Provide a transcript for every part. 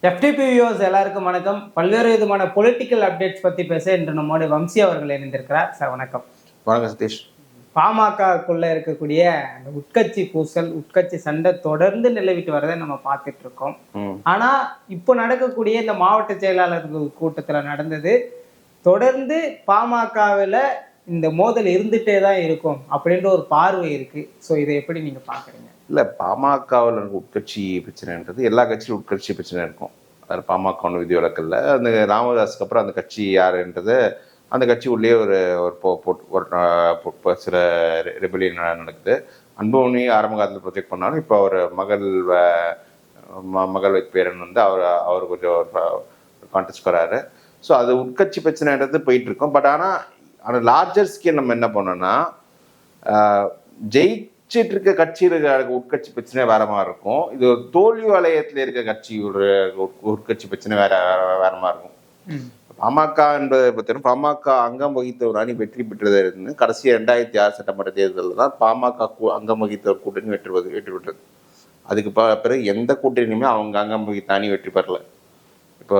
FTP viewers எல்லாருக்கும் வணக்கம். பல்வேறு விதமான பொலிட்டிக்கல் அப்டேட்ஸ் பற்றி பேச இன்று நம்மோட வம்சி அவர்கள் இணைந்திருக்கிறார். சார் வணக்கம். வணக்கம் சதீஷ். பாமகக்குள்ள இருக்கக்கூடிய அந்த உட்கட்சி பூசல், உட்கட்சி சண்டை தொடர்ந்து நிலவிட்டு வரதை நம்ம பார்த்துட்டு இருக்கோம். ஆனா இப்போ நடக்கக்கூடிய இந்த மாவட்ட செயலாளர்கள் கூட்டத்துல நடந்தது தொடர்ந்து பாமகவில் இந்த மோதல் இருந்துட்டே தான் இருக்கும் அப்படின்ற ஒரு பார்வை இருக்கு. ஸோ இதை எப்படி நீங்க பாக்குறீங்க? இல்லை, பாமகவில் இருக்க உட்கட்சி பிரச்சனைன்றது எல்லா கட்சியிலும் உட்கட்சி பிரச்சனை இருக்கும். அதில் பாமக ஒன்று விதிவிலக்கில்லை. அந்த ராமதாஸுக்கு அப்புறம் அந்த கட்சி யாருன்றது அந்த கட்சி உள்ளே ஒரு சில ரெபலியன் நடக்குது. அன்புமணி ஆரம்ப காலத்தில் ப்ரொஜெக்ட் பண்ணாலும் இப்போ அவர் மகள் பேரன் வந்து அவர் கொஞ்சம் கான்டெஸ்ட் வராரு. ஸோ அது உட்கட்சி பிரச்சனைன்றது போயிட்டு இருக்கோம். பட் ஆனால் லார்ஜர் ஸ்கேல் நம்ம என்ன பண்ணோம்னா, ஜெயிச்சிட்டு இருக்க கட்சியில் உட்கட்சி பிரச்சனை வேற மாதிரி இருக்கும். இது ஒரு தோல்வி வலயத்தில் இருக்க கட்சியோட உட்கட்சி பிரச்சனை வேற மாதிரி இருக்கும். பாமக என்பதை பார்த்தீங்கன்னா, பாமக அங்கம் வகித்த ஒரு அணி வெற்றி பெற்றதை இருந்து கடைசி 2006 சட்டமன்ற தேர்தலில் தான் பாமக அங்கம் வகித்த ஒரு கூட்டணி வெற்றி பெற்றது. அதுக்கு பிறகு எந்த கூட்டணியுமே அவங்க அங்கம் வகித்த அணி வெற்றி பெறல. இப்போ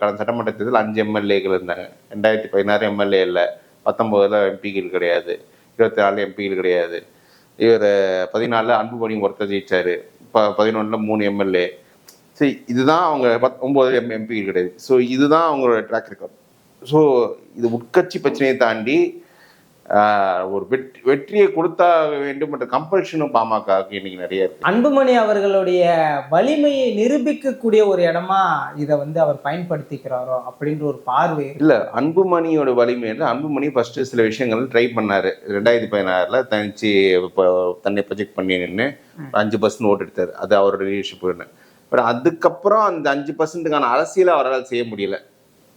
கடந்த சட்டமன்ற தேர்தல் 5 எம்எல்ஏக்கள் இருந்தாங்க. 2016 எம்எல்ஏ இல்லை, 19 எம்பிகள் கிடையாது, 24 எம்பிகள் கிடையாது. இவர் 14 அன்புமணி ஒருத்தர் ஜெயிச்சாரு. இப்போ 11 3 எம்எல்ஏ. சரி, இதுதான் அவங்க 9 எம்பிகள் கிடையாது. ஸோ இதுதான் அவங்களோட ட்ராக் ரெக்கார்ட். ஸோ இது உட்கட்சி பிரச்சனையை தாண்டி ஒரு வெற்றியை கொடுத்தா வேண்டும் என்ற கம்பல்ஷனும் பாமகவுக்கு இன்னைக்கு நிறைய இருக்கு. அன்புமணி அவர்களுடைய வலிமையை நிரூபிக்கக்கூடிய ஒரு இடமா இதை அவர் பயன்படுத்திக்கிறாரோ அப்படின்ற ஒரு பார்வை இல்ல. அன்புமணியோட வலிமை வந்து, அன்புமணி ஃபர்ஸ்ட் சில விஷயங்கள் ட்ரை பண்ணாரு. 2016 தனிச்சு தன்னை ப்ரொஜெக்ட் பண்ணி நின்று 5% ஓட்டு எடுத்தாரு. அது அவரோட லீடர்ஷிப். பட் அதுக்கப்புறம் அந்த 5%க்கான அரசியலை அவரால் செய்ய முடியல.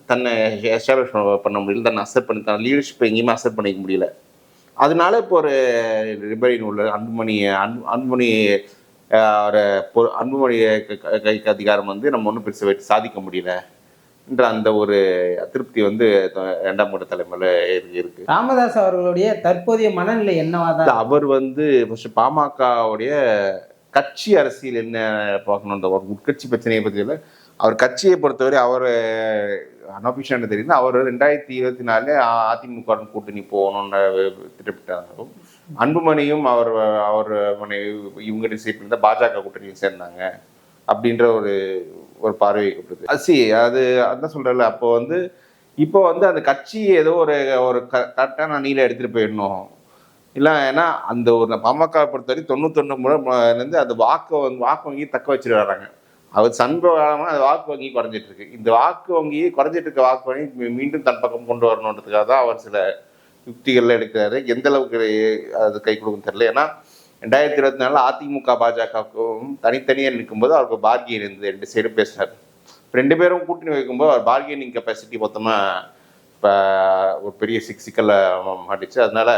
தன்னை எஸ்டாப்ளிஷ் பண்ண முடியல, தன்னை அசெப்ட் பண்ணி, தன் லீடர்ஷிப் எங்கேயுமே அசெப்ட் பண்ணிக்க முடியல. அதனால இப்போ ஒரு ரிபலியன் உள்ள அன்புமணி கைக்கு அதிகாரம் வந்து நம்ம ஒன்றும் பெருசு வச்சு சாதிக்க முடியல என்ற அந்த ஒரு அதிருப்தி வந்து 2ஆம் கட்ட தலைமையில் இருக்கு. ராமதாஸ் அவர்களுடைய தற்போதைய மனநிலை என்னவாதான்? அவர் வந்து பாமகவுடைய கட்சி அரசியல் என்ன பார்க்கணும், ஒரு உட்கட்சி பிரச்சனையை பற்றியில் அவர் கட்சியை பொறுத்தவரை அவர் அனோபிஷியல் தெரியுது. அவர் 2024 அதிமுக கூட்டணி போகணும்னு திட்டமிட்டாலும், அன்புமணியும் அவர் இவங்க டிசைட் பண்ணி பாஜக கூட்டணியும் சேர்ந்தாங்க அப்படின்ற ஒரு பார்வை கொடுக்குது. அது அதான் சொல்றல. அப்போ வந்து இப்போ வந்து அந்த கட்சி ஏதோ ஒரு கரெக்டான அணியில எடுத்துட்டு போயிடணும் இல்லை. ஏன்னா அந்த ஒரு பாமக பொறுத்தவரை 99% அந்த வாக்கு வங்கி தக்க வச்சுட்டு வர்றாங்க. அவர் சண்பகாலமாக அந்த வாக்கு வங்கி குறைஞ்சிட்டு இருக்கு. இந்த வாக்கு வங்கி குறைஞ்சிட்டு இருக்க வாக்கு வங்கி மீண்டும் தன் பக்கம் கொண்டு வரணுன்றதுக்காக தான் அவர் சில யுக்திகள்ல எடுக்கிறாரு. எந்த அளவுக்கு அது கை கொடுக்கும் தெரியல. ஏன்னா 2024 அதிமுக பாஜகவும் தனித்தனியாக நிற்கும்போது அவருக்கு பார்கியன் இருந்தது. 2 சைடும் பேசினார். 2 பேரும் கூட்டணி வைக்கும்போது அவர் பார்கியனிங் கெப்பாசிட்டி மொத்தமாக இப்போ ஒரு பெரிய சிக்கல்ல மாட்டிச்சு. அதனால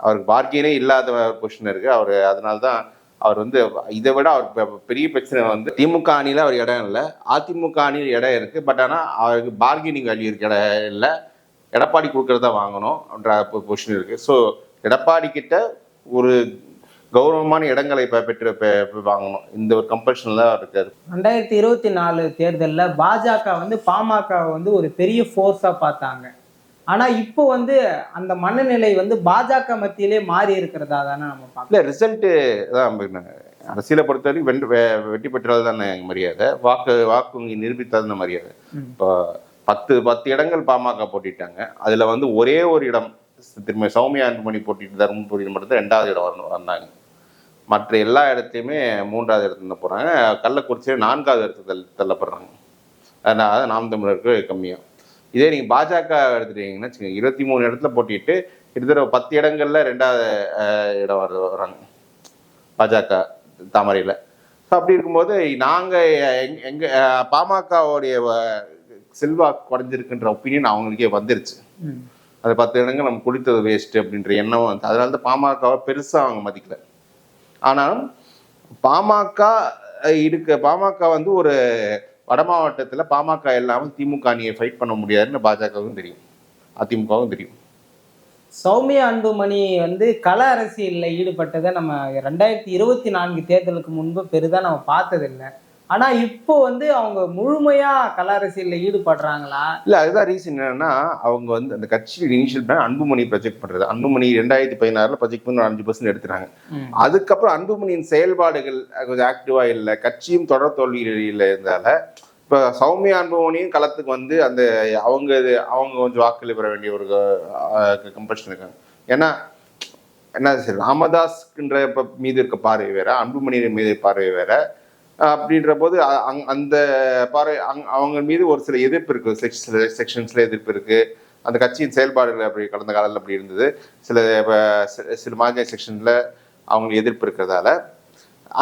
அவருக்கு பார்கியனே இல்லாத பொசிஷன் இருக்கு. அதனால்தான் அவர் வந்து இதை விட அவர் பெரிய பிரச்சனை வந்து திமுக அணியில அவர் இடம் இல்லை, அதிமுக அணியில் இடம் இருக்கு. பட் ஆனால் அவருக்கு பார்கெனிங் வேல்யூ இருக்கு, இடம் இல்லை. எடப்பாடி கொடுக்கறத வாங்கணும்ன்ற பொசிஷன் இருக்கு. ஸோ எடப்பாடி கிட்ட ஒரு கௌரவமான இடங்களை பெற்று வாங்கணும், இந்த ஒரு கம்பல்ஷன்ல இருக்காரு. 2024 தேர்தலில் பாஜக பாமக ஒரு பெரிய ஃபோர்ஸா பார்த்தாங்க. ஆனா இப்போ அந்த மனநிலை பாஜக மத்தியிலே மாறி இருக்கிறதா தானே நம்ம பார்க்கல. ரிசல்ட் தான் அரசியலை பொறுத்தவரைக்கும் வெற்றி பெற்றது தானே மரியாதை, வாக்கு நிரூபித்தது மரியாதை. இப்போ 10 இடங்கள் பாமக போட்டிட்டாங்க. அதுல ஒரே ஒரு இடம் திரும்ப சௌமியா அன்புமணி போட்டிட்டு தருமபுரி மட்டும் 2வது இடம் வந்தாங்க. மற்ற எல்லா இடத்தையுமே 3வது இடத்துல போறாங்க. கள்ளக்குறிச்சியில 4வது இடத்துல தள்ளப்படுறாங்க. அதனால நாம் தமிழருக்கு கம்மியா. இதே நீங்கள் பாஜக எடுத்துட்டீங்கன்னா 23 இடத்துல போட்டிட்டு கிட்டத்தட்ட 10 இடங்கள்ல 2வது இடம் வர்றாங்க பாஜக தாமரையில். ஸோ அப்படி இருக்கும்போது எங்க பாமகவுடைய செல்வாக்கு குறைஞ்சிருக்குன்ற ஒப்பீனியன் அவங்களுக்கே வந்துருச்சு. அது 10 இடங்கள் நம்ம குடித்தது வேஸ்ட் அப்படின்ற எண்ணம் வந்து, அதனால தான் பாமகவை பெருசாக அவங்க மதிக்கல. ஆனாலும் பாமக ஒரு வட மாவட்டத்தில் பாமக இல்லாமல் திமுக அணியை ஃபைட் பண்ண முடியாதுன்னு பாஜகவும் தெரியும், அதிமுகவும் தெரியும். சௌமியா அன்புமணி கள அரசியலில் ஈடுபட்டதை நம்ம 2024 தேர்தலுக்கு முன்பு பெரிதாக நம்ம பார்த்ததில்லை. ஆனா இப்போ வந்து அவங்க முழுமையா கள அரசியல்ல ஈடுபடுறாங்களா? இல்ல அதுதான் ரீசன் என்னன்னா, அவங்க வந்து அந்த கட்சியோட இனிஷியல் பிளான் அன்புமணி ப்ரொஜெக்ட் பண்றது. அன்புமணி 2016ல ப்ரொஜெக்ட் பண்ணி 5% எடுத்துட்டாங்க. அதுக்கப்புறம் அன்புமணியின் செயல்பாடுகள் கொஞ்சம் ஆக்டிவா இல்ல, கட்சியும் தொடர் தோல்வியில இருந்தால, இப்ப சௌமியா அன்புமணியும் களத்துக்கு வந்து அந்த அவங்க கொஞ்சம் வாக்குகள் பெற வேண்டிய ஒரு கம்பல்ஷன் இருக்காங்க. ஏன்னா என்ன சரி ராமதாஸ்ன்ற மீது இருக்க பார்வை வேற, அன்புமணி மீது பார்வை வேற. அப்படின்ற போது அந்த பார்வை அவங்க மீது ஒரு சில எதிர்ப்பு இருக்கு, செக்ஷன்ஸ்ல எதிர்ப்பு இருக்கு. அந்த கட்சியின் செயல்பாடுகள் அப்படி கடந்த காலத்தில் அப்படி இருந்தது. சில சில மாநில செக்ஷன்ல அவங்களுக்கு எதிர்ப்பு இருக்கிறதால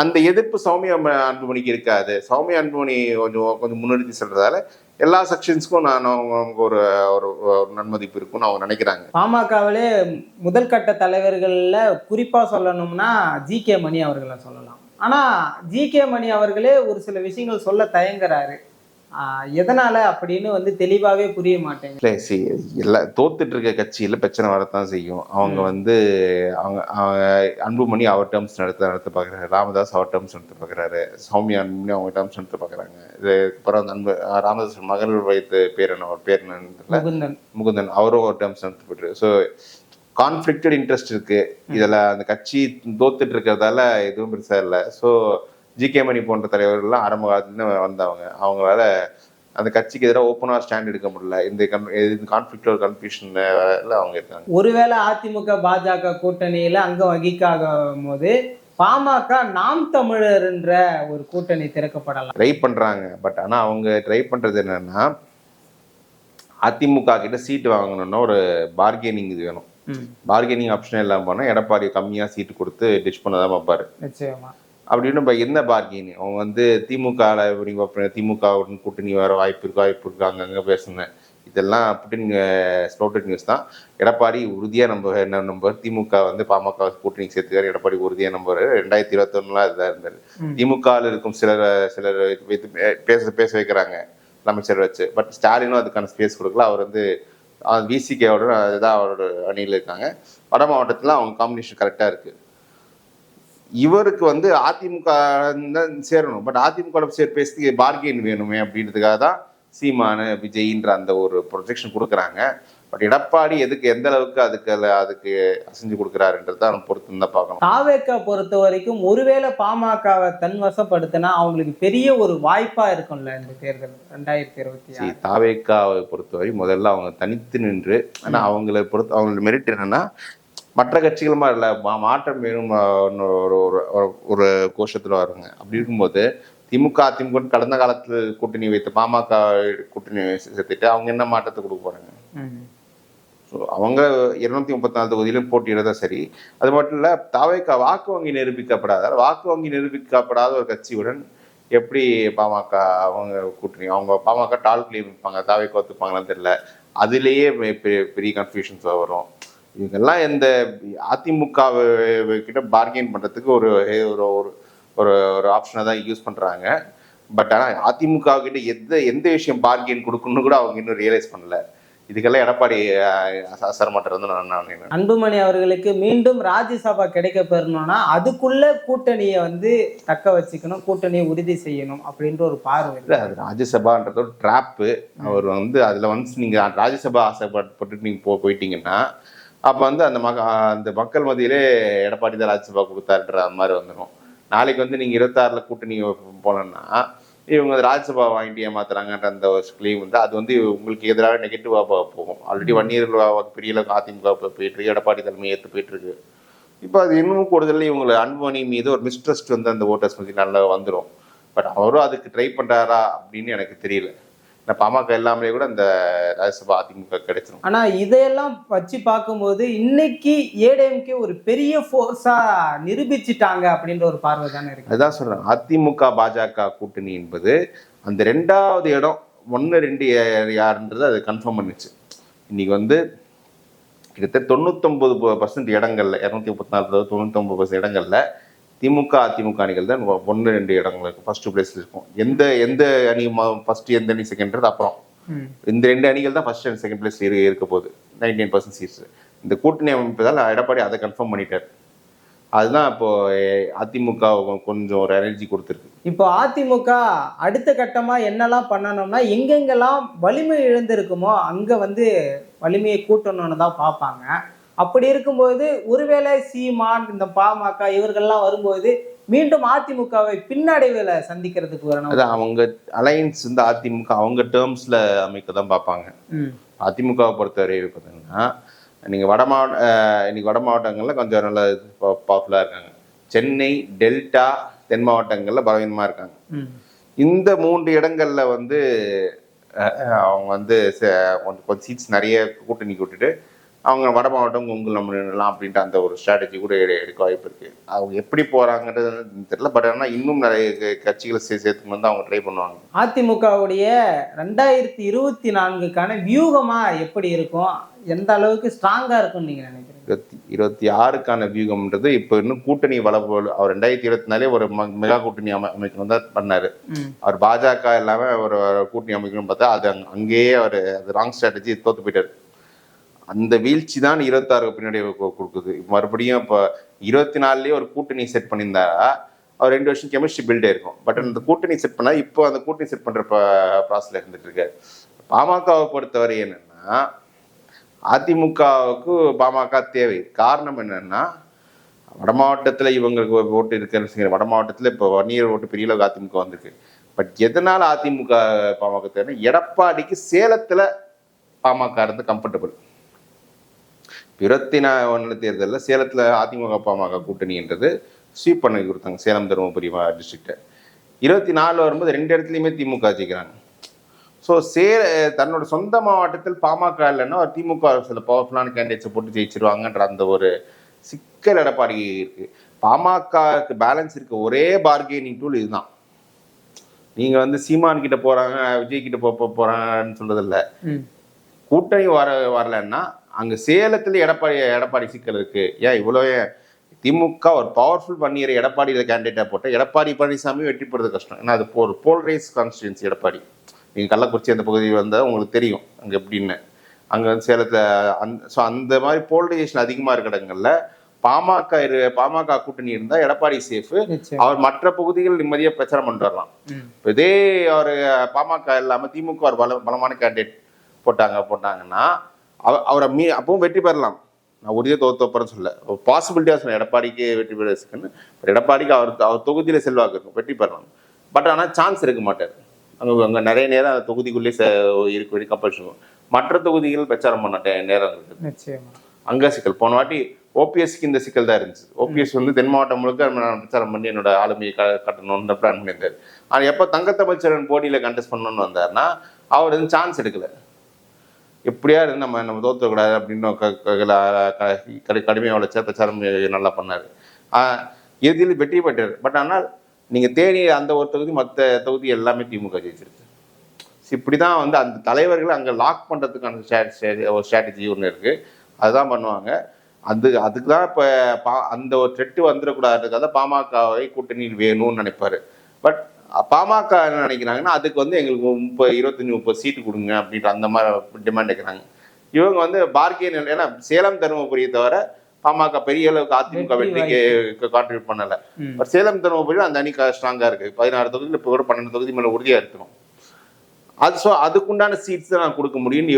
அந்த எதிர்ப்பு சௌமியா அன்புமணிக்கு இருக்காது. சௌமியா அன்புமணி கொஞ்சம் கொஞ்சம் முன்னிறுத்தி சொல்றதால எல்லா செக்ஷன்ஸ்க்கும் அவங்க ஒரு ஒரு நன்மதிப்பு இருக்கும்னு அவங்க நினைக்கிறாங்க. பாமகவிலே முதல் கட்ட தலைவர்கள்ல குறிப்பா சொல்லணும்னா ஜி.கே. மணி அவர்களை சொல்லலாம். ஆனா ஜி.கே. மணி அவர்களே ஒரு சில விஷயங்கள் சொல்ல தயங்குறாரு. எதனால அப்படின்னு வந்து தெளிவாவே புரிய மாட்டேங்குது. எல்லாம் தோத்துட்டு இருக்க கட்சியில பிரச்சனை வரத்தான் செய்யும். அவங்க வந்து அவங்க அன்புமணி அவர் டேர்ம்ஸ் நடத்த பாக்குறாரு, ராமதாஸ் அவர் டேர்ம்ஸ் நடத்த பாக்குறாரு, சௌமியா அன்புமணி அவங்க டேர்ம்ஸ் நடத்த பாக்குறாங்க. இதுக்கப்புறம் அந்த ராமதாஸ் மகள் வைத்து பேர் என்ன முகுந்தன் அவரும் ஒரு டேர்ம்ஸ் நடத்த போயிட்டு. ஸோ கான்ஃபிளிக்டட் இன்ட்ரெஸ்ட் இருக்கு இதுல. அந்த கட்சி தோத்துட்டு இருக்கிறதால எதுவும் பெருசா இல்லை. So G K. மணி போன்ற தலைவர்கள்லாம் ஆரம்ப காலத்துல வந்தவங்க. அவங்களால அந்த கட்சிக்கு எதிராக ஓப்பனா ஸ்டாண்ட் எடுக்க முடியல. இந்த கான்ஃபிளிக்ட் ஒரு கன்ஃபியூஷன்ல அவங்க இருக்காங்க. ஒருவேளை அதிமுக பாஜக கூட்டணியில அங்கம் வகிக்காத போது பாமக நாம் தமிழர்ன்ற ஒரு கூட்டணி திறக்கப்படலாம் ட்ரை பண்றாங்க. பட் ஆனா அவங்க ட்ரை பண்றது என்னன்னா, அதிமுக கிட்ட சீட்டு வாங்கணும்னா ஒரு பார்கெனிங் இது வேணும். பார்கெனிங் ஆப்ஷன் இல்லாம போனா எடப்பாடி கம்மியா சீட்டு கொடுத்து டிச் பண்ணதான் பார்ப்பாரு. நிச்சயமா. அப்படின்னு என்ன பார்கெனிங் அவங்க வந்து திமுக கூட்டணி வர வாய்ப்பு இருக்கு அங்கங்க பேசுனேன். இதெல்லாம் புட்டின் ஸ்லோட்டட் நியூஸ் தான். எடப்பாடி உறுதியா நம்பர் திமுக வந்து பாமக கூட்டணி சேர்த்துக்காரு. எடப்பாடி உறுதியா நம்பர் 2021 இதுதான் இருந்தாரு. திமுக இருக்கும் சிலர் வைத்து பேச வைக்கிறாங்க அமைச்சர் வச்சு. பட் ஸ்டாலினும் அதுக்கான ஸ்பேஸ் கொடுக்கல. அவர் வந்து விசிகேவோட அதுதான் அவரோட அணியில் இருக்காங்க. வட மாவட்டத்தில் அவங்க காம்பினேஷன் கரெக்டா இருக்கு. இவருக்கு வந்து அதிமுக சேரணும். பட் அதிமுக பேசுறதுக்கு பார்கெயின் வேணுமே அப்படின்றதுக்காக தான் சீமானு விஜய்ன்ற அந்த ஒரு ப்ரொஜெக்ஷன் கொடுக்குறாங்க. பட் எடப்பாடி எந்த அளவுக்கு அதுக்கு அசைஞ்சு கொடுக்குறாருன்றத பொறுத்து தான் பார்க்கணும். தாவேக்கா பொறுத்த வரைக்கும் ஒருவேளை பாமகவை தன்வசப்படுத்தினா அவங்களுக்கு பெரிய ஒரு வாய்ப்பா இருக்கும்ல இந்த தேர்தல் 2026. தாவேக்காவை பொறுத்தவரை முதல்ல அவங்க தனித்து நின்று, ஆனா அவங்களோட மெரிட் என்னன்னா மற்ற கட்சிகளுமா இல்லை மாற்றம் வேணும் ஒரு கோஷத்துல வருங்க. அப்படி இருக்கும்போது அதிமுக கடந்த காலத்துல கூட்டணி வைத்து பாமக கூட்டணி சேர்த்துட்டு அவங்க என்ன மாற்றத்தை கொடுக்க போறாங்க? அவங்க 234 தொகுதியிலும் போட்டியிடதான் சரி. அது மட்டும் இல்ல, தாவேக்கா வாக்கு வங்கி நிரூபிக்கப்படாத ஒரு கட்சியுடன் எப்படி பாமக அவங்க கூட்டணி அவங்க பாமக டால்குலேயே இருப்பாங்க, தாவேக்கா ஒத்துப்பாங்களான்னு தெரியல. அதுலேயே பெரிய கன்ஃபியூஷன்ஸ் வரும். இவங்கெல்லாம் இந்த அதிமுக கிட்ட பார்கெயின் பண்றதுக்கு ஒரு ஒரு ஆப்ஷனை தான் யூஸ் பண்றாங்க. பட் ஆனா அதிமுக கிட்ட எந்த விஷயம் பார்கெயின் கொடுக்கணும்னு கூட அவங்க இன்னும் ரியலைஸ் பண்ணல. இதுக்கெல்லாம் எடப்பாடி அசரமாட்டது நான். அன்புமணி அவர்களுக்கு மீண்டும் ராஜ்யசபா கிடைக்க பெறணும்னா அதுக்குள்ள கூட்டணியை வந்து தக்க வச்சுக்கணும், கூட்டணியை உறுதி செய்யணும் அப்படின்ற ஒரு பார்வை. இல்லை, அது ராஜ்யசபான்றது ஒரு ட்ராப்பு. அவர் வந்து அதுல வந்து நீங்க ராஜ்யசபா ஆசைப்பட்டு நீங்க போயிட்டீங்கன்னா அப்ப வந்து அந்த மக்கள் மத்தியிலே எடப்பாடி தான் ராஜ்யசபா கொடுத்தாருன்ற மாதிரி வந்துடும். நாளைக்கு வந்து நீங்க 26ல கூட்டணி போனோம்னா இவங்க ராஜ்யசபா வாங்கிட்டு ஏமாத்துறாங்கன்ற அந்த கிளைம் வந்து அது வந்து உங்களுக்கு எதிராக நெகட்டிவா போகும். ஆல்ரெடி 1 இயர் பெரிய அளவுக்கு அதிமுக போயிட்டு இருக்கு, எடப்பாடி தலைமை ஏற்று போயிட்டு இருக்கு. இப்போ அது இன்னும் கூடுதல் இவங்களை அன்புமணி மீது ஒரு மிஸ்ட்ரஸ்ட் வந்து அந்த ஓட்டர்ஸ் பத்தி நல்லா வந்துடும். பட் அவரும் அதுக்கு ட்ரை பண்றாரா அப்படின்னு எனக்கு தெரியல. பாமக எல்லாமே கூட அந்த ராஜ்யசபா அதிமுக கிடைச்சிடும். ஆனா இதையெல்லாம் வச்சு பார்க்கும்போது இன்னைக்கு ஏடிஎம்கே ஒரு பெரிய ஃபோர்ஸா நிரூபிச்சுட்டாங்க அப்படின்ற ஒரு பார்வை தானே இருக்கு. அதுதான் சொல்றேன், அதிமுக பாஜக கூட்டணி என்பது அந்த 2வது இடம் 1-2 யாருன்றது அது கன்ஃபார்ம் பண்ணிச்சு. இன்னைக்கு வந்து கிட்டத்தட்ட 99% இடங்கள்ல 234 99% இடங்கள்ல திமுக அதிமுக அணிகள் தான் 1-2 இடங்களுக்கு ஃபர்ஸ்ட் பிளேஸ்ல இருக்கும். எந்த அணி ஃபர்ஸ்ட் எந்த அணி செகண்ட் அப்புறம் இந்த 2 அணிகள் தான் ஃபர்ஸ்ட் அண்ட் செகண்ட் பிளேஸ் இருக்க போகுது. 99% சீட்ஸ் இந்த கூட்டணி அமைப்பதால் எடப்பாடி அதை கன்ஃபார்ம் பண்ணிட்டார். அதுதான் இப்போ அதிமுக கொஞ்சம் ஒரு எனர்ஜி கொடுத்துருக்கு. இப்போ அதிமுக அடுத்த கட்டமா என்னெல்லாம் பண்ணணும்னா, எங்கெங்கெல்லாம் வலிமை இழந்திருக்குமோ அங்க வந்து வலிமையை கூட்டணும்னு தான் பார்ப்பாங்க. அப்படி இருக்கும்போது ஒருவேளை சீமான், இந்த பாமக இவர்கள்லாம் வரும்போது மீண்டும் அதிமுகவை பின்னடைவுல சந்திக்கிறதுக்கு வரணும். அதான் அவங்க அலையன்ஸ் வந்து அதிமுக அவங்க டேர்ம்ஸ்ல அமைக்க தான் பார்ப்பாங்க. அதிமுகவை பொறுத்தவரை பார்த்தீங்கன்னா நீங்கள் இன்னைக்கு வட மாவட்டங்களில் கொஞ்சம் நல்ல பவர்ஃபுல்லாக இருக்காங்க. சென்னை, டெல்டா, தென் மாவட்டங்களில் பலவீனமாக இருக்காங்க. இந்த 3 இடங்கள்ல வந்து அவங்க வந்து கொஞ்சம் சீட்ஸ் நிறைய கூட்டணி கூட்டிட்டு அவங்க வட மாவட்டம் கொங்கு நம்மலாம் அப்படின்ட்டு அந்த ஒரு ஸ்ட்ராட்டஜி கூட எடுக்க வாய்ப்பு இருக்கு. அவங்க எப்படி போறாங்கன்றது தெரியல. பட் ஆனால் இன்னும் நிறைய கட்சிகளை சேர்த்துக்கு வந்து அவங்க ட்ரை பண்ணுவாங்க. அதிமுகவுடைய 2024க்கான வியூகமா எப்படி இருக்கும், எந்த அளவுக்கு ஸ்ட்ராங்கா இருக்கும் நீங்க நினைக்கிறீங்க? 2026க்கான வியூகம்ன்றது இப்போ இன்னும் கூட்டணி அவர் 2024 ஒரு மெகா கூட்டணி அமைக்கணும் தான் பண்ணாரு. அவர் பாஜக இல்லாம ஒரு கூட்டணி அமைக்கணும்னு பார்த்தா அது அங்கேயே அவர் அது ராங் ஸ்ட்ராட்டஜி தோத்து போயிட்டாரு. அந்த வீழ்ச்சி தான் 26 பின்னாடி கொடுக்குது. மறுபடியும் இப்போ 24லயே ஒரு கூட்டணி செட் பண்ணியிருந்தாரா அவர் 2 வருஷம் கெமிஸ்ட்ரி பில்ட் ஆயிருக்கும். பட் அந்த கூட்டணி செட் பண்ணா இப்போ அந்த கூட்டணி செட் பண்ற ப்ராசஸ்ல இருந்துட்டு இருக்காரு. பாமகவை பொறுத்தவரை என்னன்னா அதிமுகவுக்கு பாமக தேவை. காரணம் என்னன்னா வட மாவட்டத்துல இவங்களுக்கு ஓட்டு இருக்குன்னு வட மாவட்டத்துல இப்போ வன்னியர் ஓட்டு பெரிய அளவுக்கு அதிமுக வந்திருக்கு. பட் எதனால அதிமுக பாமக தேவை, எடப்பாடிக்கு சேலத்துல பாமக இருந்து கம்ஃபர்டபுள். 24 தேர்தலில் சேலத்தில் அதிமுக பாமக கூட்டணின்றது ஸ்வீப் பண்ணி கொடுத்தாங்க சேலம் தருமபுரி டிஸ்ட்ரிக்டை. 24 வரும்போது 2 இடத்துலையுமே திமுக ஜெயிக்கிறாங்க. ஸோ தன்னோட சொந்த மாவட்டத்தில் பாமக இல்லைன்னா திமுக சில பவர்ஃபுல்லான கேண்டிடேட்ஸை போட்டு ஜெயிச்சிருவாங்கன்ற அந்த ஒரு சிக்கல் எடப்பாடி இருக்கு. பாமகக்கு பேலன்ஸ் இருக்க ஒரே பார்கெனிங் டூல் இதுதான். நீங்க வந்து சீமான் கிட்ட போறாங்க, விஜய் கிட்ட போறாங்கன்னு சொல்றது இல்லை. கூட்டணி வரலன்னா அங்க சேலத்துல எடப்பாடி சிக்கல் இருக்கு. ஏன் இவ்வளோ திமுக ஒரு பவர்ஃபுல் பண்ணிடுற எடப்பாடியில கேண்டிடேட்டா போட்ட எடப்பாடி பழனிசாமி வெற்றி பெறது கஷ்டம். ஏன்னா அது ஒரு போல்ரைஸ் கான்ஸ்டிடுவன்சி எடப்பாடி. நீங்க கள்ளக்குறிச்சி அந்த பகுதி வந்தால் உங்களுக்கு தெரியும் அங்க எப்படின்னு. அங்க வந்து சேலத்துல அந்த மாதிரி போலரைசேஷன் அதிகமா இருக்க இடங்கள்ல பாமக கூட்டணி இருந்தா எடப்பாடி சேஃப். அவர் மற்ற பகுதிகள் நிம்மதியா பிரச்சாரம் பண்ணிட்டு வரலாம். இதே அவர் பாமக இல்லாம திமுக ஒரு பலமான கேண்டிடேட் போட்டாங்கன்னா அவரை அப்பவும் வெற்றி பெறலாம். நான் உறுதியாக தோப்பறேன்னு சொல்ல, பாசிபிலிட்டியா சொன்னேன் எடப்பாடிக்கு வெற்றி பெறுறதுக்குன்னு. எடப்பாடிக்கு அவர் தொகுதியில செல்வாக்கு இருக்கும், வெற்றி பெறலாம். பட் ஆனால் சான்ஸ் இருக்க மாட்டார். அங்கே நிறைய நேரம் அந்த தொகுதிக்குள்ளே இருக்க வேண்டிய கம்பல்ஷன். மற்ற தொகுதிகள் பிரச்சாரம் பண்ண நேரம் இருக்குது. அங்கே சிக்கல். போன வாட்டி ஓபிஎஸ்க்கு இந்த சிக்கல் தான் இருந்துச்சு. ஓபிஎஸ் வந்து தென் மாவட்டம் முழுக்க நான் பிரச்சாரம் பண்ணி என்னோட ஆளுமையை கட்டணும்னு பிளான் பண்ணியிருந்தாரு. ஆனால் எப்போ தங்கத்தமிழ்ச்சரன் போட்டியில் கண்டெஸ்ட் பண்ணணும்னு வந்தாருன்னா அவர் வந்து சான்ஸ் எடுக்கல. எப்படியா இருந்து நம்ம தோற்றக்கூடாது அப்படின்னு கடுமையாக உழைச்சா பிரச்சாரம் நல்லா பண்ணார். இறுதியில் வெற்றி பெற்றார். பட் ஆனால் நீங்கள் தேனி அந்த ஒரு தொகுதி மற்ற தொகுதி எல்லாமே திமுக ஜெயிச்சிருக்கு. இப்படி தான் வந்து அந்த தலைவர்கள் அங்கே லாக் பண்ணுறதுக்கான ஒரு ஸ்ட்ராட்டஜி ஒன்று இருக்குது. அதுதான் பண்ணுவாங்க. அதுக்கு தான் இப்போ அந்த ஒரு த்ரெட்டு வந்துடக்கூடாதுக்காக பாமகவை கூட்டணியில் வேணும்னு நினைப்பாரு. பட் பாமக என்ன நினைக்கிறாங்கன்னா அதுக்கு வந்து எங்களுக்கு 25-30 சீட்டு கொடுங்க அப்படின்ற அந்த மாதிரி டிமாண்ட் வைக்கிறாங்க. இவங்க வந்து பார்கெயின். ஏன்னா சேலம் தருமபுரியை தவிர பாமக பெரிய அளவுக்கு அதிமுக வெற்றிக்கு கான்ட்ரிபியூட் பண்ணலை. பட் சேலம் தருமபுரியில் அந்த அணி ஸ்ட்ராங்கா இருக்கு. 16 தொகுதியில் இப்போ கூட 12 தொகுதி மேலே உறுதியா இருக்கணும். அதுக்குண்டான சீட்ஸ் தான் நான் கொடுக்க முடியும்னு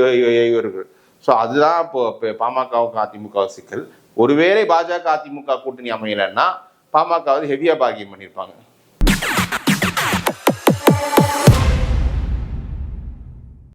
இவர்கள். ஸோ அதுதான் இப்போ பாமகவுக்கு அதிமுக சிக்கல். ஒருவேளை பாஜக அதிமுக கூட்டணி அமையலைன்னா பாமக வந்து ஹெவியா பார்கெயின் பண்ணியிருப்பாங்க.